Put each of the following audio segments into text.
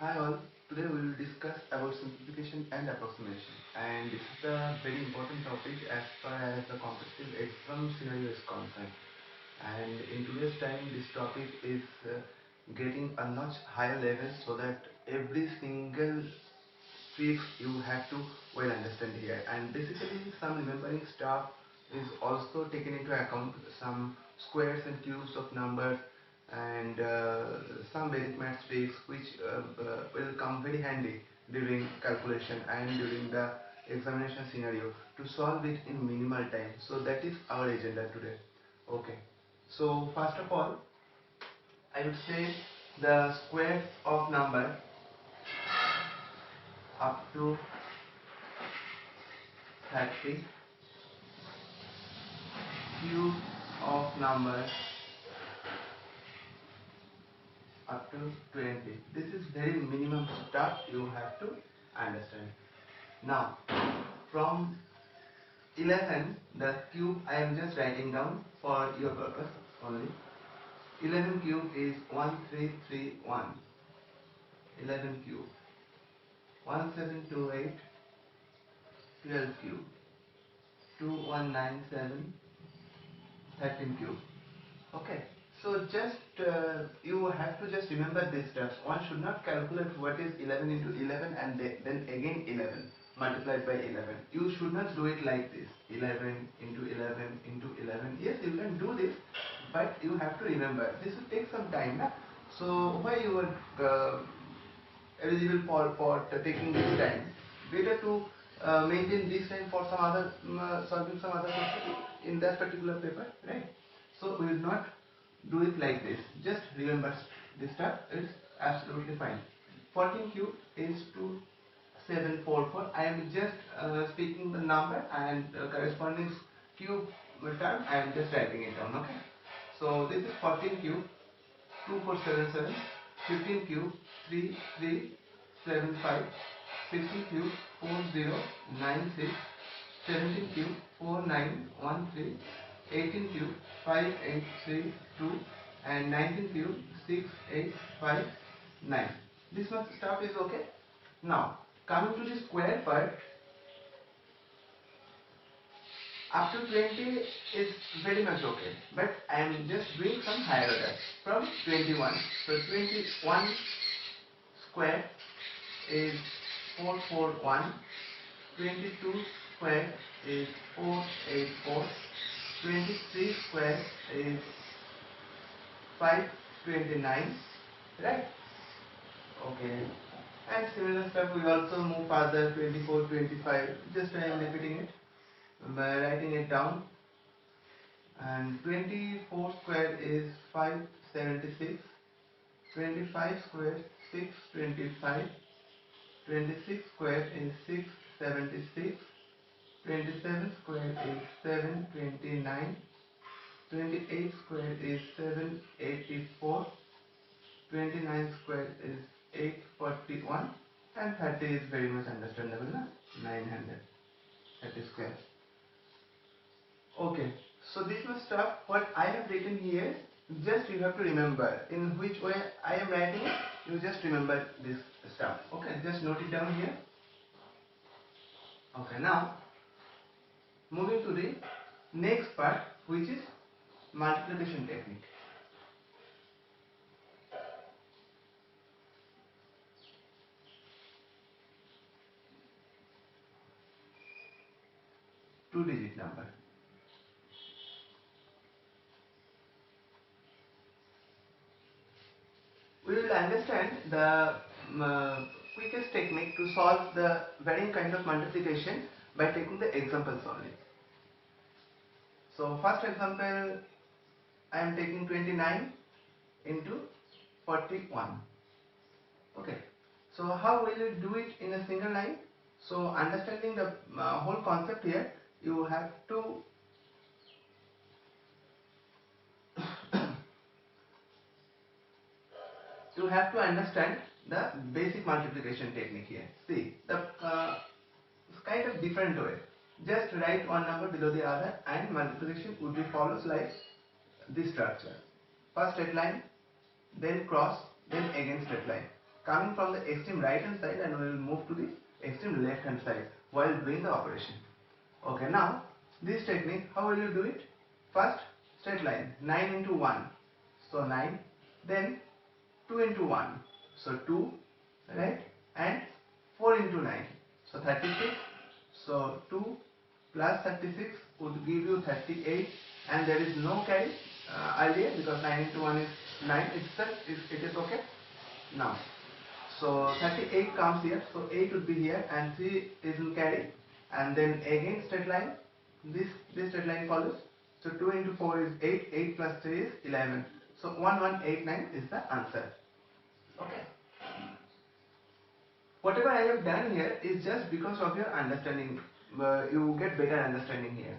Hi all, today we will discuss about simplification and approximation, and this is a very important topic as far as the competitive exam scenario is concerned. And in today's time this topic is getting a much higher level, so that every single tricks you have to well understand here, and basically some remembering stuff is also taken into account, some squares and cubes of numbers, and some basic maths tricks which will come very handy during calculation and during the examination scenario to solve it in minimal time. So that is our agenda today. Okay, so first of all I would say the squares of number up to 30, cube of numbers up to 20. This is very minimum stuff you have to understand. Now, from 11, the cube I am just writing down for your purpose only. 11 cube is 1331. 11 cube. 1728. 12 cube. 2197. 13 cube. Okay, so just you have to just remember this stuff. One should not calculate what is 11 into 11 and then again 11 multiplied by 11. You should not do it like this. 11 into 11 into 11. Yes, you can do this, but you have to remember this will take some time. Na? So why you are eligible for taking this time? Better to maintain this time for some other solving some other question in that particular paper, right? So we will not do it like this. Just remember this stuff is absolutely fine. 14 cube is 2744. I am just speaking the number and corresponding cube term. I am just writing it down. Okay. So this is 14 cube 2477. 15 cube 3375. 16 cube 4096. 17 cube 4913. 18 cube 5832, and 19 cube 6859. This much stuff is okay. Now coming to the square part, up to 20 is very much okay, but I am just doing some higher order from 21. So 21 square is 441. 22 square is 484. 23 square is 529, right? Okay, and similar stuff we also move further. 24, 25, just I am repeating it by writing it down. And 24 square is 576. 25 square 625. 26 square is 676. 27 square is 729. 28 square is 784. 29 square is 841, and 30 is very much understandable, na? 900. 30 square. Okay, so this was stuff what I have written here. Just you have to remember in which way I am writing it. You just remember this stuff. Okay, just note it down here. Okay, now moving to the next part, which is multiplication technique. Two-digit number. We will understand the quickest technique to solve the varying kind of multiplication by taking the examples only. So first example, I am taking 29 into 41. Okay. So how will you do it in a single line? So understanding the whole concept here, you have to you have to understand the basic multiplication technique here. See, the kind of different way. Just write one number below the other, and multiplication would be follows like this structure. First straight line, then cross, then again straight line. coming from the extreme right hand side and we will move to the extreme left hand side while doing the operation. Okay, now this technique, how will you do it? First, straight line, 9 into 1, so 9, then 2 into 1, so 2, right, and 4 into 9, so 36, so 2 plus 36 would give you 38, and there is no carry idea because 9 into 1 is 9 itself, it is okay. Now, so 38 comes here, so 8 would be here and 3 is in carry, and then again straight line, this straight line follows, so 2 into 4 is 8, 8 plus 3 is 11, so 1189 is the answer. Okay. Whatever I have done here is just because of your understanding, you get better understanding here.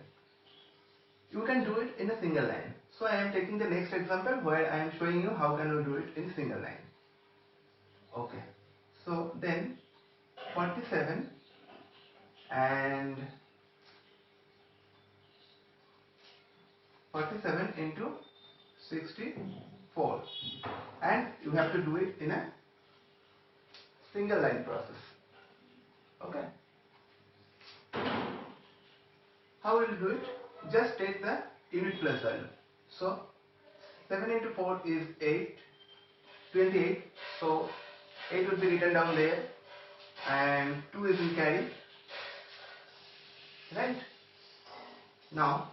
You can do it in a single line. So I am taking the next example where I am showing you how can we do it in single line. Okay. So then 47 and 47 into 64, and you have to do it in a single line process. Okay. How will you do it? Just take the unit place value. So 7 into 4 is 8, 28. So 8 will be written down there, and 2 is in carry. Right? Now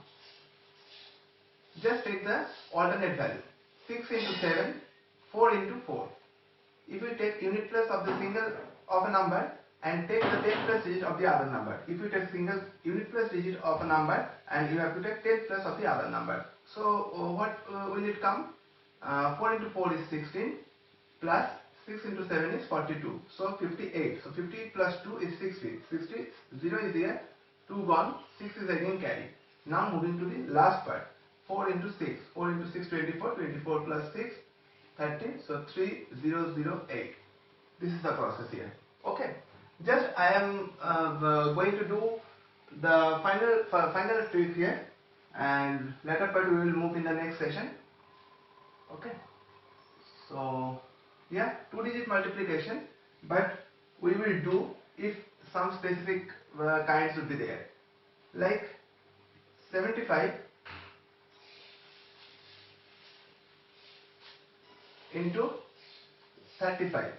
just take the alternate value. 6 into 7, 4 into 4. If you take unit place of the single of a number and take the 10 plus digit of the other number. If you take single unit plus digit of a number and you have to take 10 plus of the other number. So what will it come? 4 into 4 is 16 plus 6 into 7 is 42. So 58. So 58 plus 2 is 60. 60, 0 is here, 2 gone, 6 is again carry. Now moving to the last part. 4 into 6. 4 into 6, 24. 24 plus 6, 30. So 3008. This is the process here. Okay. Just I am going to do the final trick here, and later part we will move in the next session. Okay. So yeah, 2-digit multiplication, but we will do if some specific kinds would be there, like 75 into 35.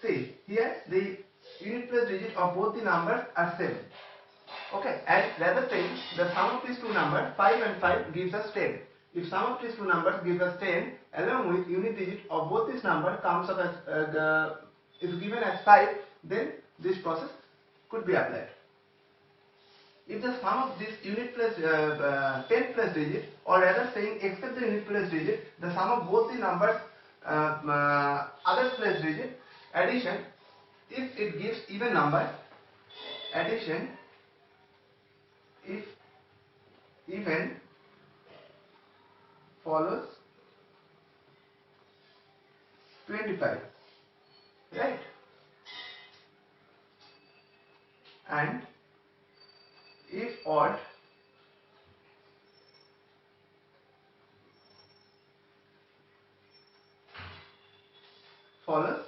See, here the unit place digit of both the numbers are same. Okay, and rather saying the sum of these two numbers, 5 and 5, gives us 10. If sum of these two numbers gives us 10, along with unit digit of both this number comes up as is given as 5, then this process could be applied. If the sum of this unit plus 10 plus digit, or rather saying except the unit plus digit, the sum of both the numbers others plus digit, addition, if it gives even number, addition, if even follows 25, right? And if odd, follows,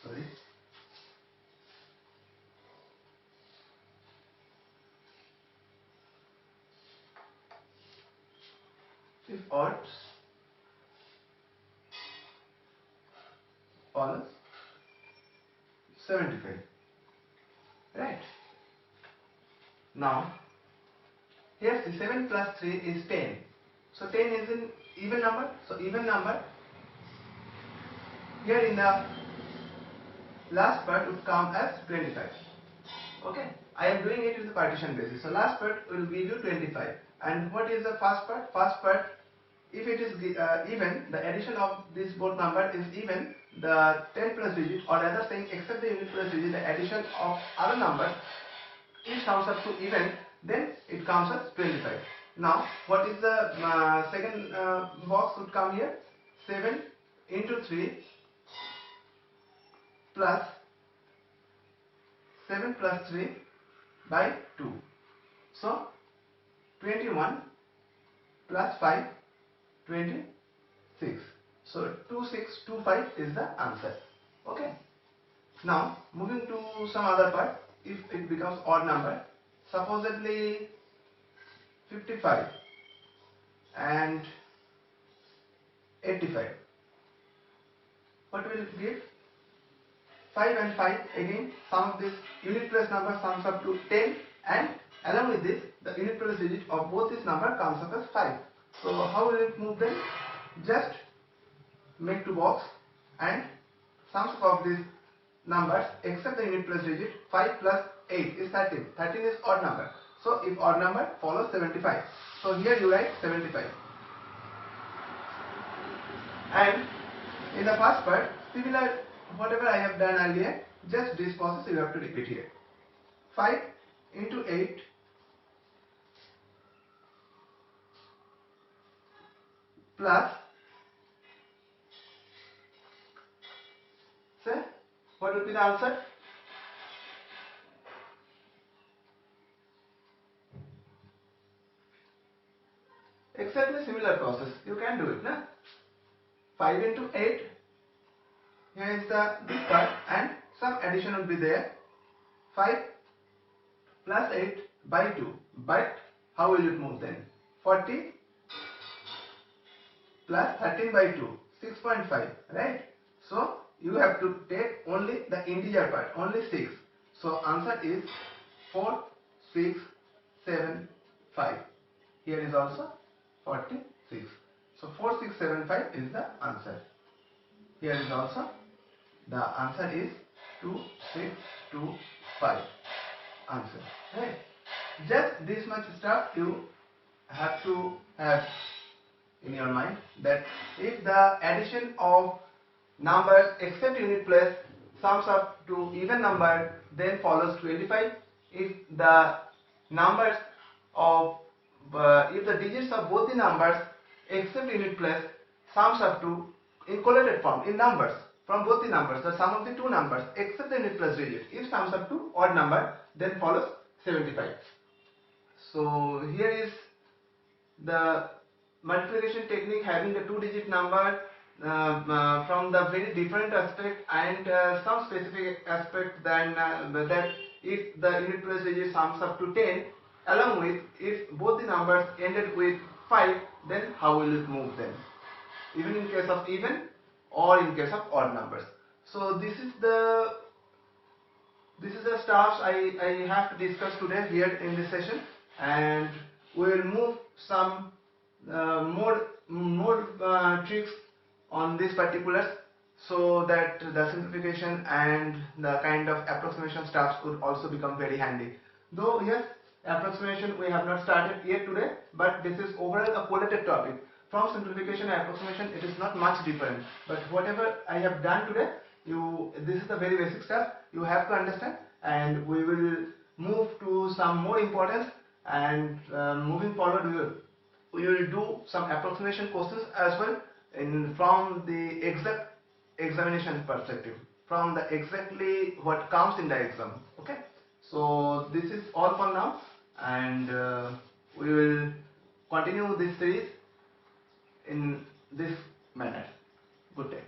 sorry, if odd follows 75, right? Now here the 7 plus 3 is 10, so 10 is an even number, so even number here in the last part would come as 25. Okay, I am doing it with the partition basis. So last part will give you 25. And what is the first part? First part, if it is even, the addition of this both number is even, the 10 plus digit, or rather saying except the unit plus digit, the addition of other number, each comes up to even, then it comes as 25. Now, what is the second box would come here? 7 into 3 plus 7 plus 3 by 2. So 21 plus 5, 26. So 2625 is the answer. Okay. Now moving to some other part. If it becomes odd number, supposedly 55 and 85, what will it give? 5 and 5, again sum of this unit place number sums up to 10, and along with this the unit place digit of both this number comes up as 5. So how will it move then? Just make two box and sums of these numbers except the unit place digit. 5 plus 8 is 13. 13 is odd number. So if odd number follows 75. So here you write 75. And in the first part, similar whatever I have done earlier, just this process you have to repeat here. 5 into 8 plus, say, what would be the answer? Exactly similar process, you can do it, na? 5 into 8, here is the this part, and some addition will be there. 5 plus 8 by 2, but how will it move then? 40 plus 13 by 2, 6.5, right? So you have to take only the integer part, only 6. So answer is 4, 6, 7, 5. Here is also 46. So 4, 6, 7, 5 is the answer. Here is also the answer is 2, 6, 2, 5. Answer. Right? Just this much stuff you have to have in your mind, that if the addition of numbers except unit place sums up to even number, then follows 25. If the numbers of if the digits of both the numbers except unit place sums up to, in correlated form, in numbers from both the numbers, the sum of the two numbers except the unit place digit, if sums up to odd number, then follows 75. So here is the multiplication technique having the two-digit number from the very different aspect and some specific aspect than that if the unit place digit sums up to 10, along with if both the numbers ended with 5, then how will it move then, even in case of even or in case of odd numbers. So this is the stuff I have to discuss today here in this session, and we will move some more tricks on these particulars, so that the simplification and the kind of approximation stuffs would also become very handy. Though yes, approximation we have not started yet today, but this is overall a qualitative topic. From simplification and approximation it is not much different, but whatever I have done today, this is the very basic stuff you have to understand, and we will move to some more importance, and moving forward we will do some approximation questions as well from the exact examination perspective, from the exactly what comes in the exam. Okay, so this is all for now, and we will continue this series in this manner. Good day.